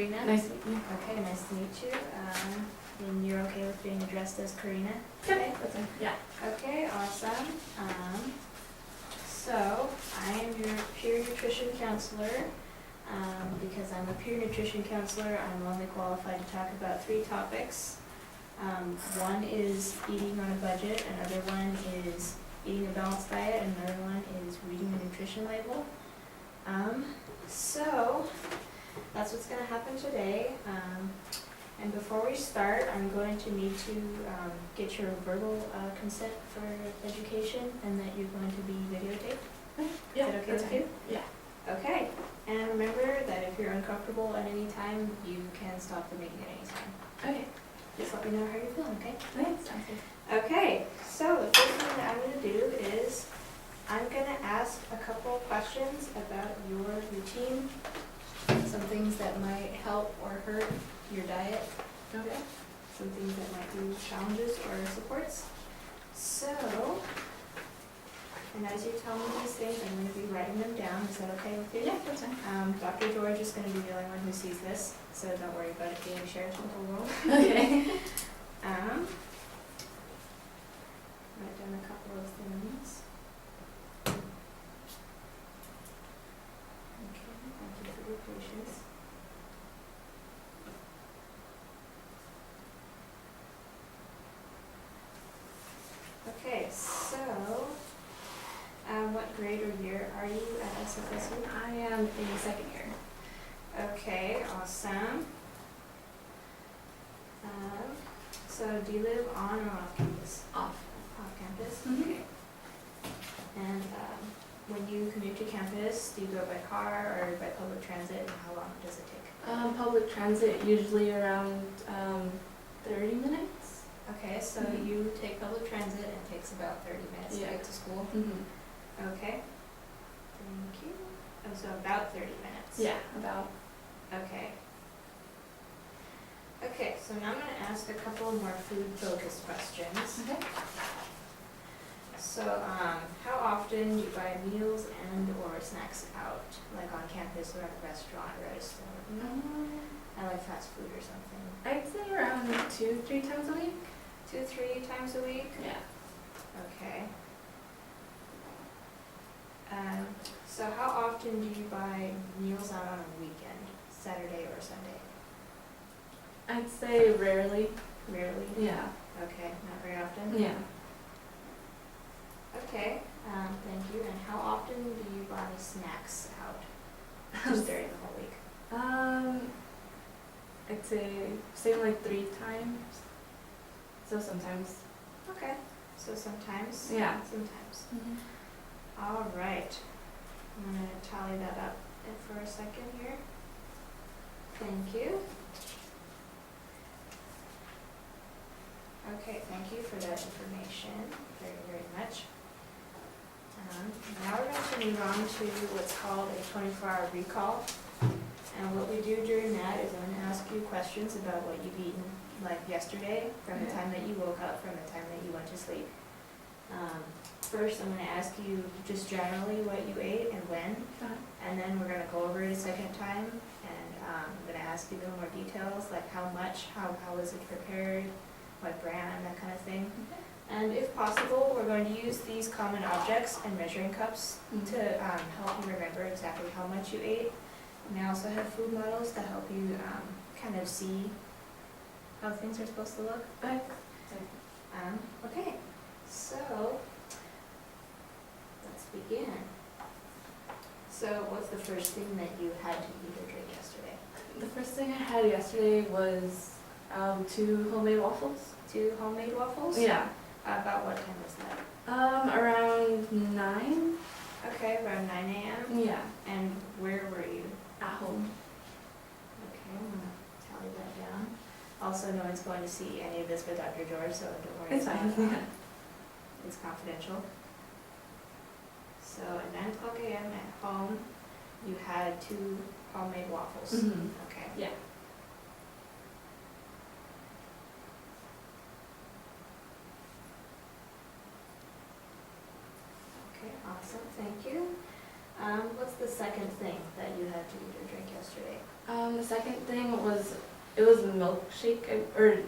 Karina. Nice to meet you. Okay, nice to meet you. And you're okay with being addressed as Karina? Okay, that's fine. Yeah. Okay, awesome. So I am your peer nutrition counselor. Because I'm a peer nutrition counselor, I'm only qualified to talk about 3 topics. One is eating on a budget, another one is eating a balanced diet, and another one is reading the nutrition label. So that's what's going to happen today. And before we start, I'm going to need to get your verbal consent for education, and that you're going to be videotaped. Yeah, Is that okay that's with fine. you? Yeah. Okay, and remember that if you're uncomfortable at any time, you can stop the meeting at any time. Okay. Just let me know how you're feeling, okay? Thanks. Sounds good. Okay, so the first thing that I'm going to do is I'm going to ask a couple questions about your routine, some things that might help or hurt your diet, Okay. some things that might be challenges or supports. So, and as you tell me these things, I'm going to be writing them down. Is that okay with you? Yeah, that's fine. Dr. George is going to be the only one who sees this, so don't worry about it being shared with the whole world. Okay. Write down a couple of things. Okay, thank you for your patience. Okay, so, what grade or year are you at SFSU? I am in second year. Okay, awesome. So do you live on or off campus? Off. Off campus? Mhm. Okay. And when you commute to campus, do you go by car or by public transit, and how long does it take? Public transit usually around 30 minutes. Okay, so Mhm. you take public transit and it takes about 30 minutes to Yeah. get to school? Mm-hmm. Okay. Thank you. Oh, so about 30 minutes? Yeah, about. Okay. Okay, so now I'm going to ask a couple more food-focused questions. Okay. So, how often do you buy meals and or snacks out, like on campus or at a restaurant or at a store? I like fast food or something. I'd say around 2-3 times a week. 2-3 times a week? Yeah. Okay. So how often do you buy meals out on a weekend, Saturday or Sunday? I'd say rarely. Rarely? Yeah. Okay, not very often? Yeah. Okay, thank you. And how often do you buy snacks out, just during the whole week? I'd say like 3 times. So sometimes. Okay, so sometimes? Yeah. Sometimes. Mm-hmm. All right. I'm going to tally that up for a second here. Thank you. Okay, thank you for that information very, very much. Now we're going to move on to what's called a 24-hour recall. And what we do during that is I'm going to ask you questions about what you've eaten, like yesterday, from the time that you woke up, from the time that you went to sleep. First, I'm going to ask you just generally what you ate and when, and then we're going to go over it a second time, and I'm going to ask you a little more details, like how much, how was it prepared, what brand, that kind of thing. And if possible, we're going to use these common objects and measuring cups to help you remember exactly how much you ate. And I also have food models to help you kind of see how things are supposed to look. Okay, so let's begin. So what's the first thing that you had to eat or drink yesterday? The first thing I had yesterday was 2 homemade waffles. 2 homemade waffles? Yeah. About what time was that? Around 9. Okay, around 9 a.m.? Yeah. And where were you? At home. Okay, I'm going to tally that down. Also, no one's going to see any of this but Dr. George, so don't worry It's about fine. that. It's confidential. So at 9 o'clock a.m. at home, you had 2 homemade waffles. Mm-hmm. Okay. Yeah. Okay, awesome, thank you. What's the second thing that you had to eat or drink yesterday? The second thing was, it was a milkshake,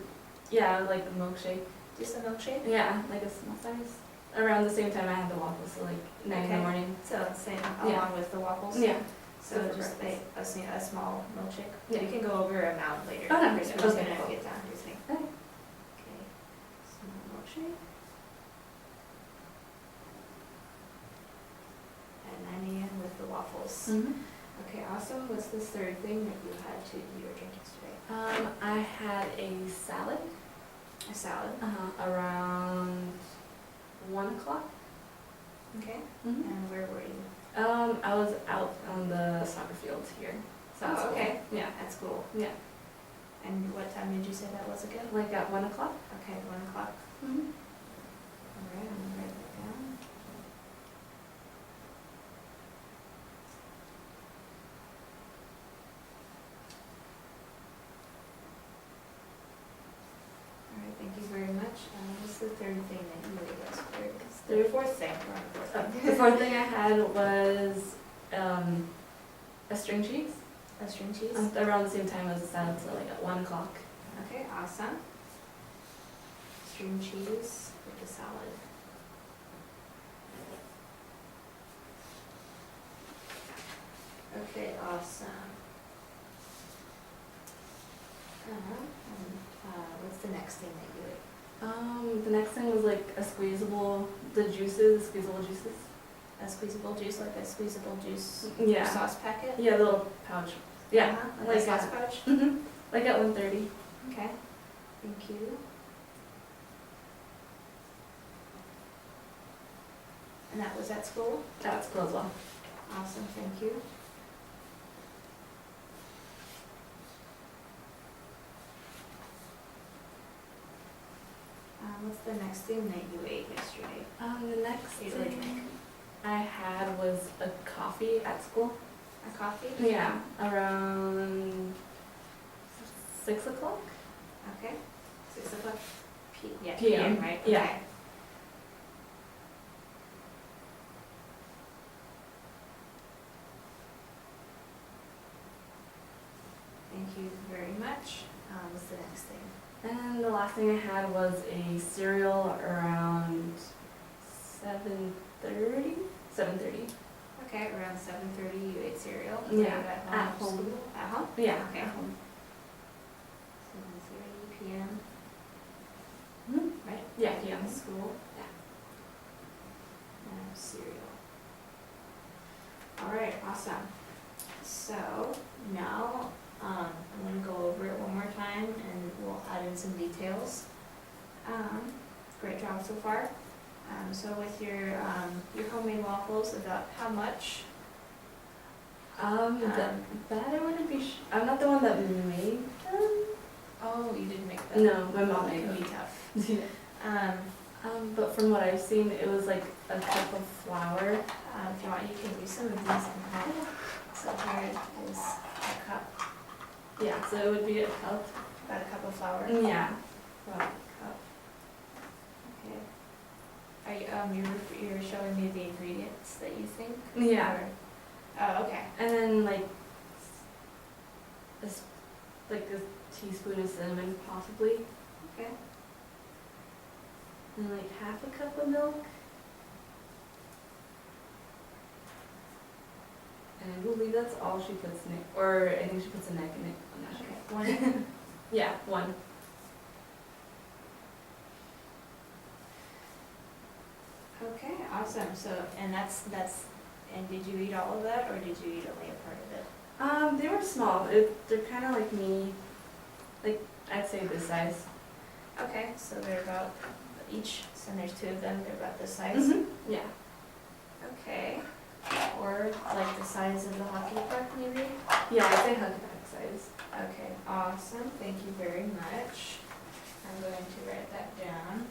yeah, like the milkshake. Just a milkshake? Yeah, like a small size. Around the same time I had the waffles, so like 9 in the Okay. morning. So same, Yeah. along with the waffles? Yeah. So for just breakfast. a small milkshake? Yeah. We can go over amount later. Oh, no, We're just okay, gonna cool. get down to your thing. Okay. Okay, small milkshake. At 9 a.m. with the waffles. Mhm. Okay, awesome. What's the third thing that you had to eat or drink yesterday? I had a salad A salad. around 1 o'clock. Okay. Mhm. And where were you? I was out on the soccer field here. So Oh, okay. Yeah. At school. Yeah. And what time did you say that was again? Like at 1 o'clock. Okay, 1 o'clock. Mm-hmm. All right, I'm gonna write that down. All right, thank you very much. What's the third thing that you ate yesterday? The fourth thing, we're on the fourth thing. The fourth thing I had was a string cheese. A string cheese? Around the same time as the salad, so like at 1 o'clock. Okay, awesome. String cheese with the salad. Okay, awesome. What's the next thing that you ate? The next thing was like a squeezable juices. A squeezable juice, like a squeezable juice Yeah. sauce packet? Yeah, the little pouch. Yeah. Uh-huh, like a Like sauce that. pouch? Mm-hmm. Like at 1:30. Okay, thank you. And that was at school? That's cool as well. Awesome, thank you. What's the next thing that you ate yesterday? The next Ate or thing drink? I had was a coffee at school. A coffee? Yeah, around 6 o'clock. Okay, 6 o'clock yeah, PM, right? yeah. Okay. Thank you very much. What's the next thing? And the last thing I had was a cereal around 7:30. 7:30. Okay, around 7:30 you ate cereal? Yeah, At home? home. At home? Yeah. Okay. At home. 7:30 PM, Mhm. right? Yeah, PM. School? Yeah. And cereal. All right, awesome. So now, I'm gonna go over it one more time and we'll add in some details. Great job so far. So with your homemade waffles, about how much? That I wouldn't be. I'm not the one that made them. Oh, you didn't make them? No, my mom That made can be them. tough. Yeah. But from what I've seen, it was like a cup of flour. If you want, you can use some of these and help. So here is a cup, Yeah, so it would be a cup. about a cup of flour. Yeah. About a cup. Okay. Are you, you're showing me the ingredients that you think? Yeah. Or- Oh, okay. And then like a teaspoon of cinnamon possibly. Okay. And like half a cup of milk. And I believe that's all she puts in it. Or I think she puts an egg in it. I'm not sure. Okay. One. Yeah, one. Okay, awesome. So, and and did you eat all of that or did you eat only a part of it? They were small. They're kind of like mini, like I'd say this size. Okay, so they're about each, and there's two of them, they're about this size? Mhm. Yeah. Okay. Or like the size of the hockey puck maybe? Yeah, I'd say hug bag size. Okay, awesome, thank you very much. I'm going to write that down.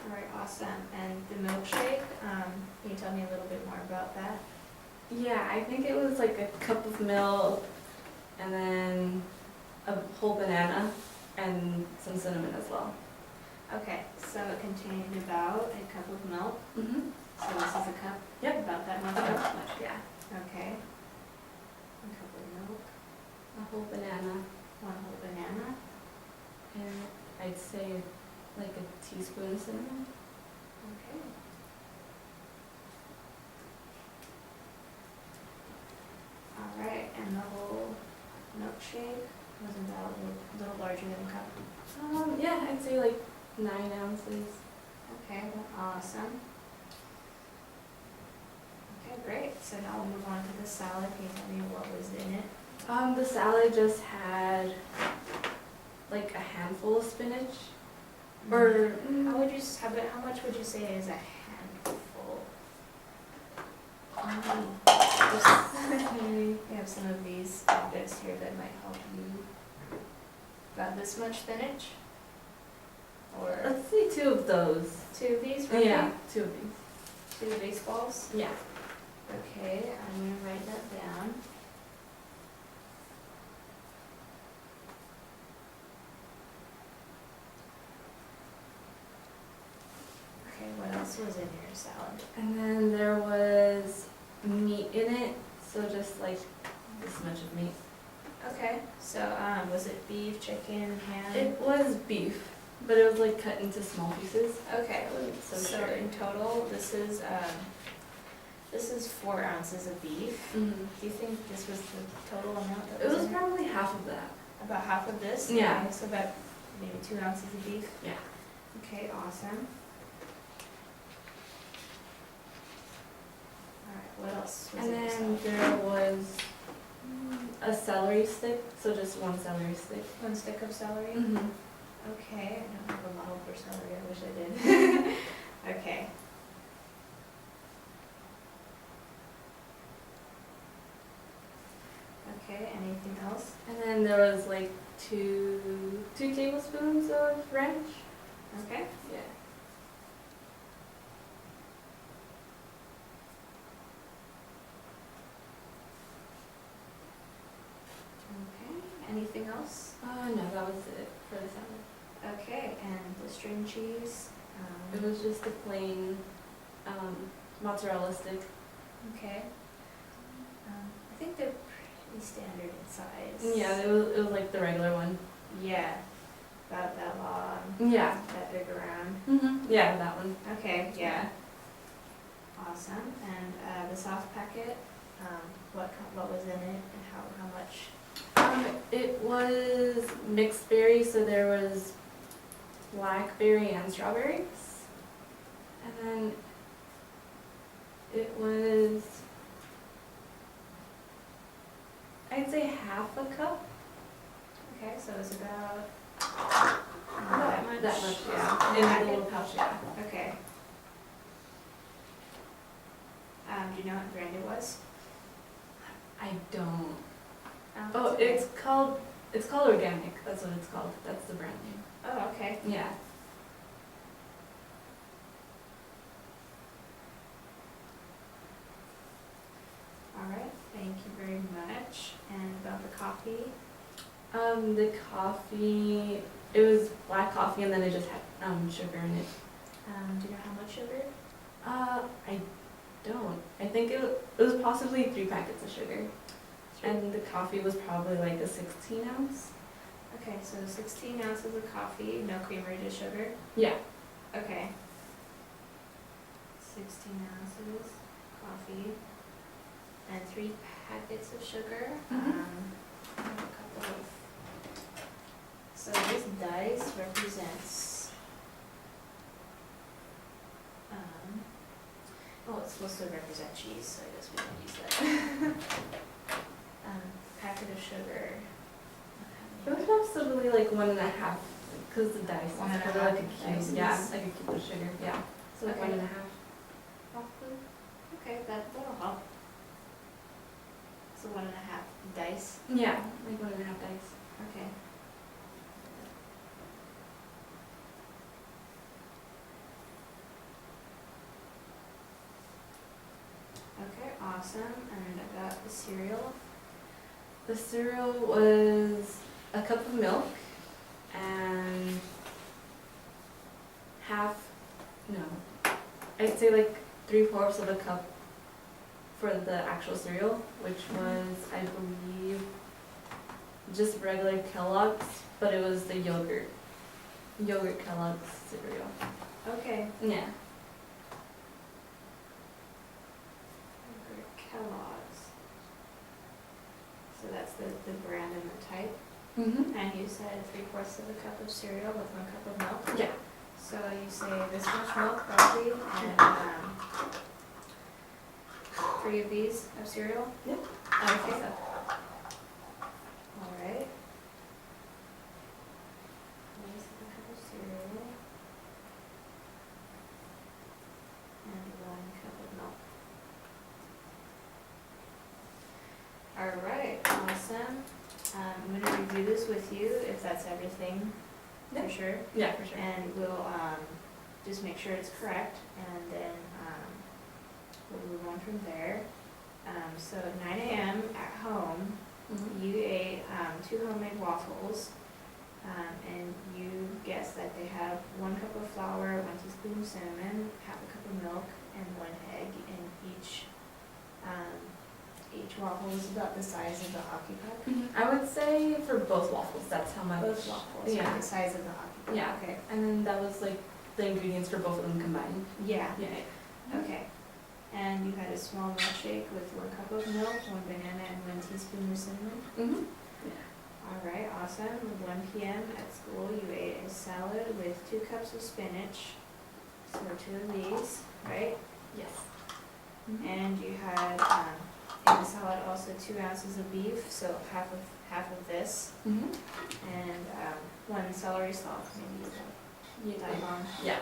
All right, awesome. And the milkshake, can you tell me a little bit more about that? Yeah, I think it was like a cup of milk, and then a whole banana and some cinnamon as well. Okay, so it contained about a cup of milk. Mm-hmm. So this is a cup? Yep. About that much About milk? that much, yeah. Okay. A cup of milk, A whole banana, one whole banana. and I'd say like a teaspoon of cinnamon. Okay. All right, and the whole milkshake was about a little larger than a cup. Yeah, I'd say like 9 ounces. Okay, awesome. Okay, great. So now we'll move on to the salad. Can you tell me what was in it? The salad just had like a handful of spinach. Or How much would you say is a handful? We have some of these objects here that might help you. About this much spinach? Or let's say 2 of those. 2 of these, right? Yeah, 2 of these. 2 baseballs? Yeah. Okay, I'm gonna write that down. Okay, what else was in your salad? And then there was meat in it, so just like this much of meat. Okay, so was it beef, chicken, ham? It was beef, but it was like cut into small pieces. Okay, I wasn't so so sure. in total, this is 4 ounces of beef. Mm-hmm. Do you think this was the total amount that It was was in it? probably half of that. About half of this? Yeah. Okay, so about maybe 2 ounces of beef? Yeah. Okay, awesome. Alright, what else was And in your then salad? there was a celery stick, so just 1 celery stick. 1 stick of celery? Mm-hmm. Okay, I don't have a model for celery, I wish I did. Okay. Okay, anything else? And then there was like two tablespoons of ranch. Okay. Yeah. Okay, anything else? No, that was it for the salad. Okay, and the string cheese? It was just a plain mozzarella stick. Okay. I think they're pretty standard in size. Yeah, it was like the regular one. Yeah, about that long, Yeah. that big around. Mm-hmm. Yeah, that one. Okay, yeah. Awesome, and the soft packet, what was in it and how much? It was mixed berry, so there was blackberry and strawberries. And then it was, I'd say half a cup. Okay, so it's about that much? That much, yeah. In Packet? a little pouch, yeah. Okay. Do you know what brand it was? I don't. That's Oh, okay. it's called organic. That's what it's called. That's the brand name. Oh, okay. Yeah. All right, thank you very much. And about the coffee? The coffee, it was black coffee and then it just had sugar in it. Do you know how much sugar? I don't. I think it was possibly 3 packets of sugar. And the coffee was probably like a 16 ounce. Okay, so 16 ounces of coffee, no creamer, just sugar? Yeah. Okay. 16 ounces coffee and 3 packets of sugar. Mhm. I have a couple of. So this dice represents. Oh, it's supposed to represent cheese, so I guess we don't use that. Packet of sugar. It was possibly like 1.5, because the dice is 1.5 probably like a cube. dices? Yeah, like a cube of sugar. Yeah. So like Okay. 1.5. Okay, that'll help. So 1.5 dice. Yeah, like 1.5 dice. Okay. Okay, awesome. And I got the cereal. The cereal was a cup of milk and I'd say like 3/4 of a cup for the actual cereal, which was, I believe, just regular Kellogg's, but it was the yogurt Kellogg's cereal. Okay. Yeah. Kellogg's. So that's the brand and the type. Mm-hmm. And you said 3/4 of a cup of cereal with 1 cup of milk? Yeah. So you say this much milk roughly and 3 of these of cereal? Yeah. Okay. Alright. 1 cup of cereal. And 1 cup of milk. Alright, awesome. I'm gonna review this with you if that's everything, Yeah. for sure. Yeah, for sure. And we'll just make sure it's correct, and then we'll move on from there. So at 9 a.m. at home, Mhm. you ate 2 homemade waffles, and you guessed that they have 1 cup of flour, 1 teaspoon of cinnamon, 1/2 a cup of milk, and 1 egg, and each waffle is about the size of the hockey puck. I would say for both waffles, that's how much. Both waffles Yeah. are the size of the hockey puck. Yeah. Okay. And then that was like the ingredients for both of them combined. Yeah. Yeah. Okay. And you had a small milkshake with 1 cup of milk, 1 banana, and 1 teaspoon of cinnamon. Mm-hmm. All right, awesome. At 1 p.m. at school, you ate a salad with 2 cups of spinach, so 2 of these, right? Yes. And you had in the salad also 2 ounces of beef, so half of this, Mm-hmm. and 1 celery stalk, maybe You that long. Yeah.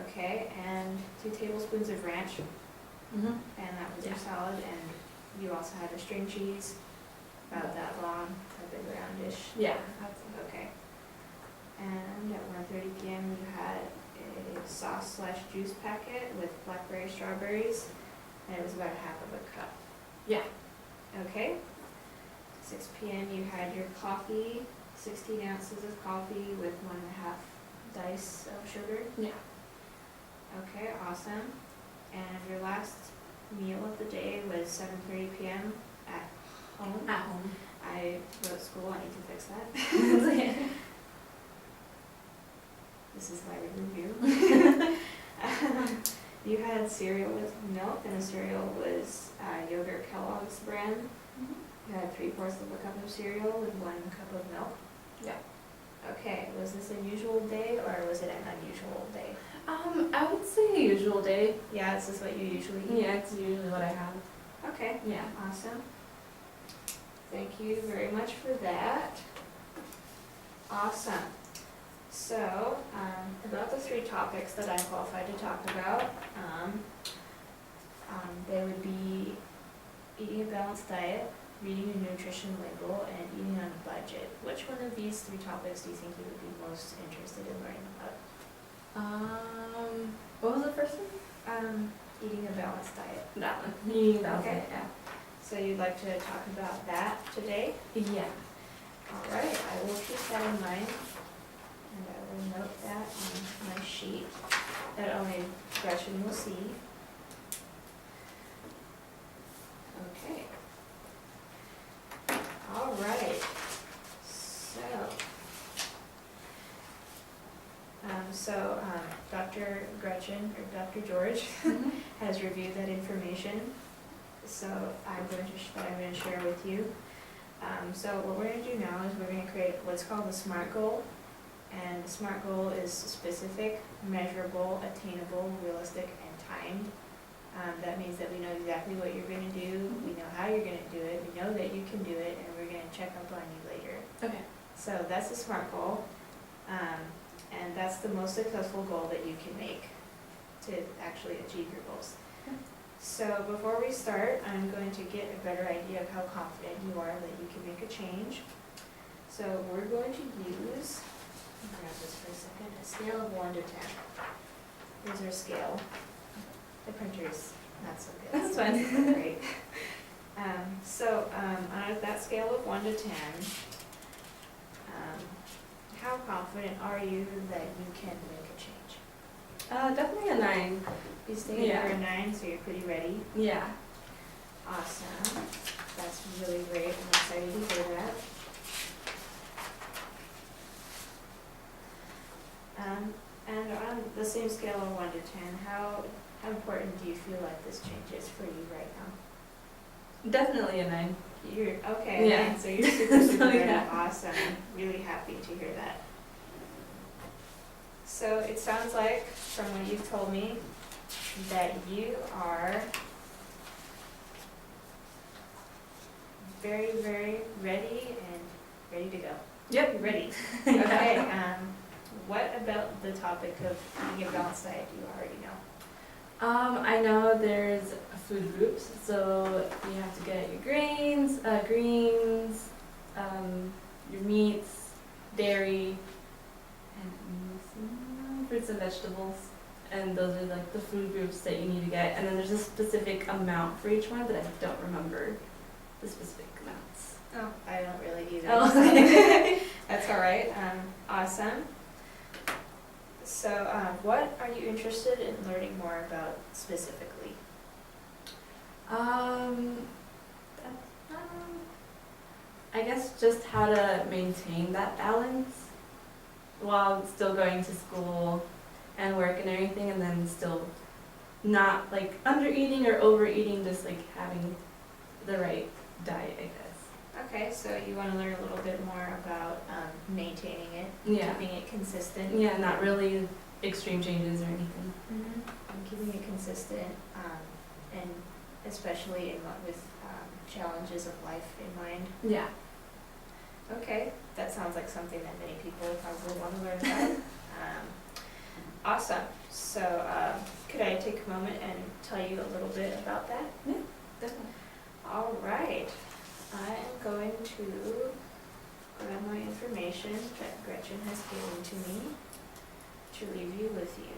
Okay, and 2 tablespoons of ranch, Mm-hmm. and that was your Yeah. salad. And you also had a string cheese, about that long, a bit roundish. Yeah. Okay. And at 1:30 p.m. you had a sauce/juice packet with blackberry strawberries, and it was about 1/2 of a cup. Yeah. Okay. 6 p.m. you had your coffee, 16 ounces of coffee with 1/2 dice of sugar. Yeah. Okay, awesome. And your last meal of the day was 7:30 p.m. at home. At home. I wrote school, I need to fix that. This is my review. You had cereal with milk, and the cereal was yogurt Kellogg's brand. Mm-hmm. You had 3/4 of a cup of cereal with 1 cup of milk. Yeah. Okay, was this a usual day or was it an unusual day? I would say a usual day. Yeah, this is what you usually eat? Yeah, it's usually what I have. Okay, Yeah. awesome. Thank you very much for that. Awesome. So, about the 3 topics that I'm qualified to talk about, they would be eating a balanced diet, reading a nutrition label, and eating on a budget. Which one of these 3 topics do you think you would be most interested in learning about? What was the first one? Eating a balanced diet. That one. Eating about Okay. it, yeah. So you'd like to talk about that today? Yeah. All right, I will keep that in mind, and I will note that on my sheet that only Gretchen will see. Okay. All right, so, Dr. Gretchen, or Dr. George, Mm-hmm. has reviewed that information, so I'm going to share with you. So what we're going to do now is we're going to create what's called a SMART goal, and the SMART goal is specific, measurable, attainable, realistic, and timed. That means that we know exactly what you're going to do, we know how you're going to do it, we know that you can do it, and we're going to check up on you later. Okay. So that's the SMART goal, and that's the most successful goal that you can make to actually achieve your goals. Okay. So before we start, I'm going to get a better idea of how confident you are that you can make a change. So we're going to use, let me grab this for a second, a scale of 1 to 10. Here's our scale. The printer's not so good. That's so fine. it's not great. On that scale of 1 to 10, confident are you that you can make a change? Definitely a 9. You stay Yeah. for a 9, so you're pretty ready. Yeah. Awesome. That's really great. I'm excited to hear that. And on the same scale of 1 to 10, how important do you feel like this change is for you right now? Definitely a 9. You're okay. Yeah. 9, so you're super ready. Yeah. Awesome. I'm really happy to hear that. So it sounds like, from what you've told me, that you are very, very ready and ready to go. Yep. You're ready. Okay. What about the topic of eating a balanced diet do you already know? I know there's food groups, so you have to get your grains, greens, your meats, dairy, and fruits and vegetables. And those are like the food groups that you need to get. And then there's a specific amount for each one, but I don't remember the specific amounts. Oh, I don't really either. Oh. That's all right. Awesome. So, what are you interested in learning more about specifically? I guess just how to maintain that balance while still going to school and work and everything, and then still not like under eating or overeating, just like having the right diet, I guess. Okay, so you want to learn a little bit more about maintaining it, Yeah. keeping it consistent. Yeah, not really extreme changes or anything. And keeping it consistent, and especially with challenges of life in mind. Yeah. Okay, that sounds like something that many people probably want to learn about. Awesome. So, could I take a moment and tell you a little bit about that? Yeah, definitely. All right. I am going to grab my information that Gretchen has given to me to review with you.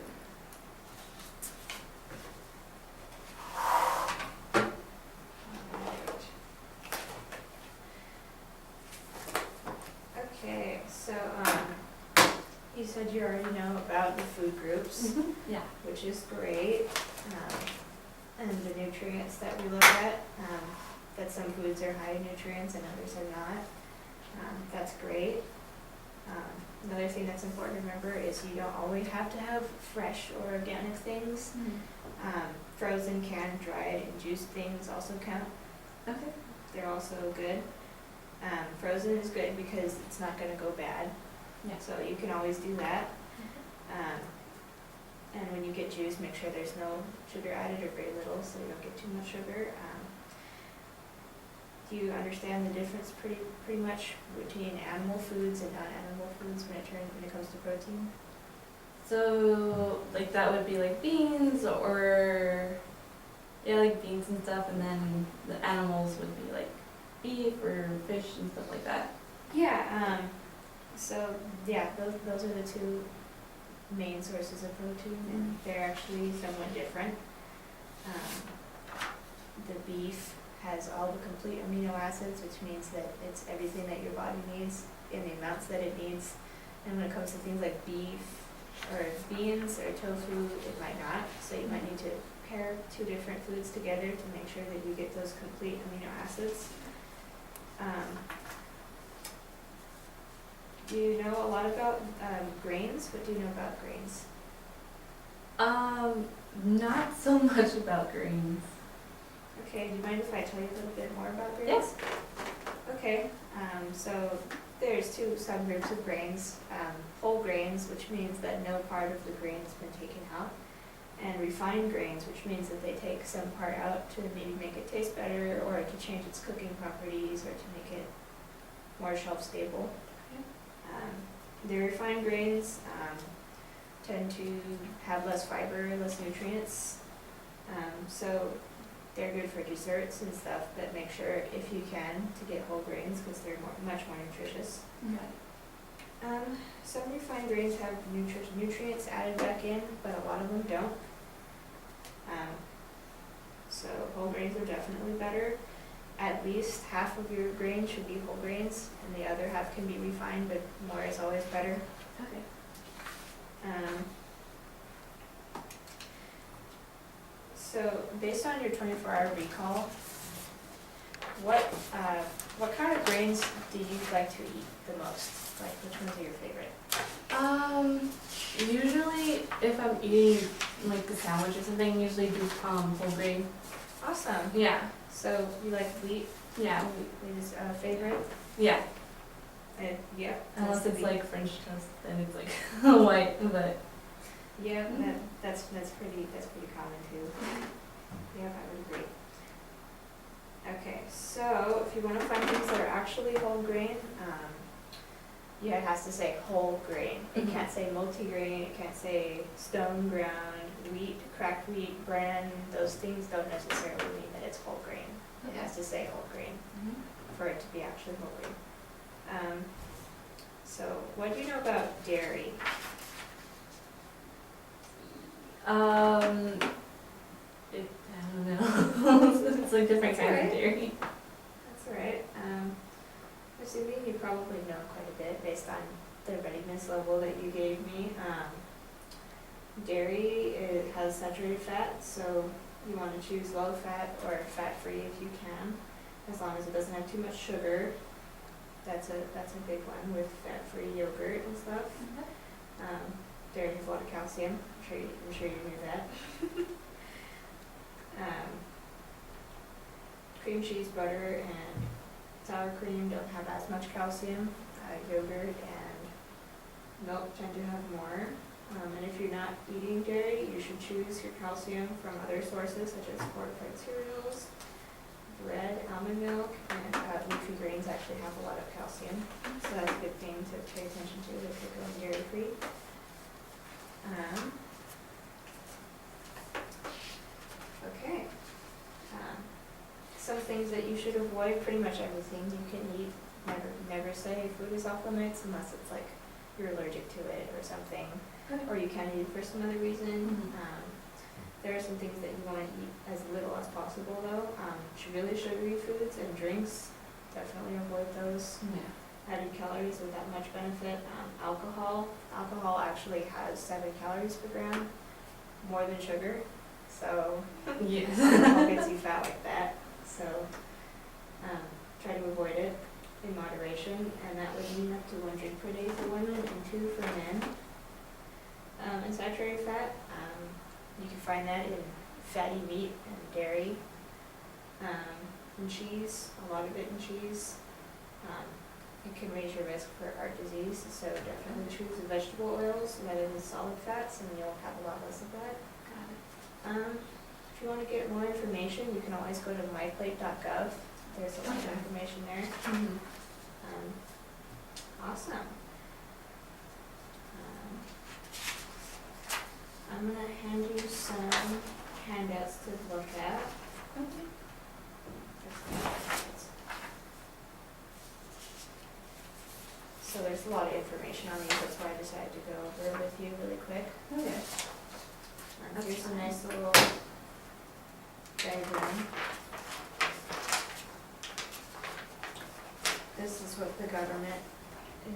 Okay, so you said you already know about the food groups, Yeah. which is great, and the nutrients that we look at, that some foods are high in nutrients and others are not. That's great. Another thing that's important to remember is you don't always have to have fresh or organic things. Frozen, canned, dried, and juiced things also count. Okay. They're also good. Frozen is good because it's not going to go bad, Yeah. so you can always do that. And when you get juice, make sure there's no sugar added or very little, so you don't get too much sugar. Do you understand the difference pretty much between animal foods and non-animal foods when it comes to protein? So, like that would be like beans or, yeah, like beans and stuff, and then the animals would be like beef or fish and stuff like that. Yeah, so yeah, those are the two main sources of protein, and they're actually somewhat different. The beef has all the complete amino acids, which means that it's everything that your body needs in the amounts that it needs. And when it comes to things like beef or beans or tofu, it might not. So you might need to pair two different foods together to make sure that you get those complete amino acids. Do you know a lot about grains? What do you know about grains? Not so much about grains. Okay, do you mind if I tell you a little bit more about grains? Okay, so there's two subgroups of grains. Whole grains, which means that no part of the grain has been taken out, and refined grains, which means that they take some part out to maybe make it taste better, or to change its cooking properties, or to make it more shelf stable. The refined grains tend to have less fiber, less nutrients, so they're good for desserts and stuff, but make sure, if you can, to get whole grains because they're much more nutritious. Okay. Some refined grains have nutrients added back in, but a lot of them don't. So whole grains are definitely better. at least half of your grain should be whole grains, and the other half can be refined, but more is always better. Okay. So based on your 24-hour recall, what kind of grains do you like to eat the most? Like, which ones are your favorite? Usually if I'm eating like a sandwich or something, usually do whole grain. Awesome. Yeah. So you like wheat? Yeah. Wheat is a favorite? Yeah. Yeah. Unless it's wheat. like French toast, then it's like white, but Yeah, that's pretty common too. Yeah, I would agree. Okay, so if you want to find things that are actually whole grain, yeah, it has to say whole grain. It Mhm. can't say multigrain. It can't say stone ground wheat, cracked wheat, bran. Those things don't necessarily mean that it's whole grain. It has to say whole grain for it to be actually whole grain. So what do you know about dairy? I don't know. It's like different That's kinds alright. of dairy. That's all right. Assuming you probably know quite a bit based on the readiness level that you gave me. Dairy, it has saturated fat, so you want to choose low fat or fat-free if you can, as long as it doesn't have too much sugar. That's a big one with fat-free yogurt and stuff. Dairy has a lot of calcium. I'm sure you knew that. Cream cheese, butter, and sour cream don't have as much calcium. Yogurt and milk tend to have more. And if you're not eating dairy, you should choose your calcium from other sources such as fortified cereals, bread, almond milk, and leafy greens actually have a lot of calcium. So that's a good thing to pay attention to if you're going dairy free. Okay. Some things that you should avoid, pretty much everything you can eat. Never say food is off limits unless it's like you're allergic to it or something, or you can't eat it for some other reason. There are some things that you want to eat as little as possible though. Really sugary foods and drinks, definitely avoid those. Added calories without much benefit. Alcohol actually has 7 calories per gram, more than sugar. So Yes. alcohol gets you fat like that. So try to avoid it in moderation, and that would mean up to 1 drink per day for women and 2 for men. And saturated fat, you can find that in fatty meat and dairy, and cheese, a lot of it in cheese. It can raise your risk for heart disease, so definitely choose the vegetable oils rather than solid fats, and you'll have a lot less of that. If you want to get more information, you can always go to myplate.gov. There's a lot of information there. Awesome. I'm going to hand you some handouts to look at. So there's a lot of information on these, that's why I decided to go over with you really quick. Here's a nice little diagram. This is what the government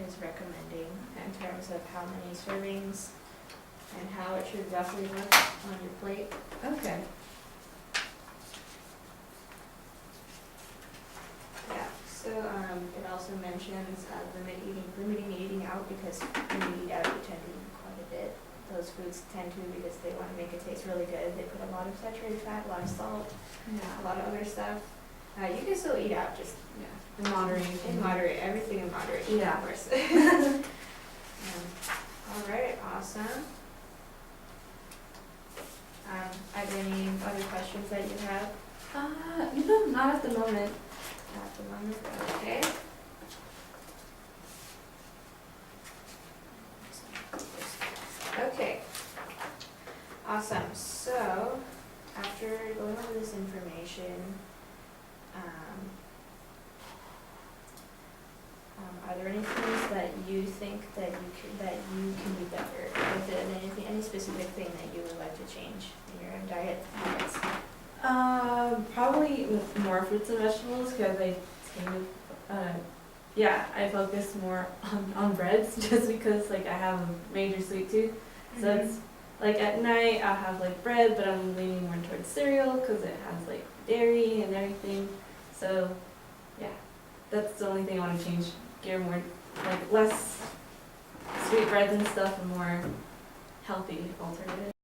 is recommending in terms of how many servings and how it should roughly look on your plate. Okay. Yeah, so it also mentions limiting eating out, because when you eat out you tend to eat quite a bit. Those foods tend to, because they want to make it taste really good. They put a lot of saturated fat, a lot of salt, a lot of other stuff. You can still eat out, just In moderation. in moderate, everything in moderation, Yeah. of course. All right, awesome. Are there any other questions that you have No, not at the moment. at the moment? Okay. Okay. Awesome. So, after going over this information, are there any things that you think that you can do better? Is there any specific thing that you would like to change in your diet habits? Probably more fruits and vegetables because I kind of, yeah, I focus more on breads just because like I have a major sweet tooth. So it's like at night I'll have like bread, but I'm leaning more towards cereal because it has like dairy and everything. So yeah, that's the only thing I want to change. Gear more like less sweet breads and stuff and more healthy alternative.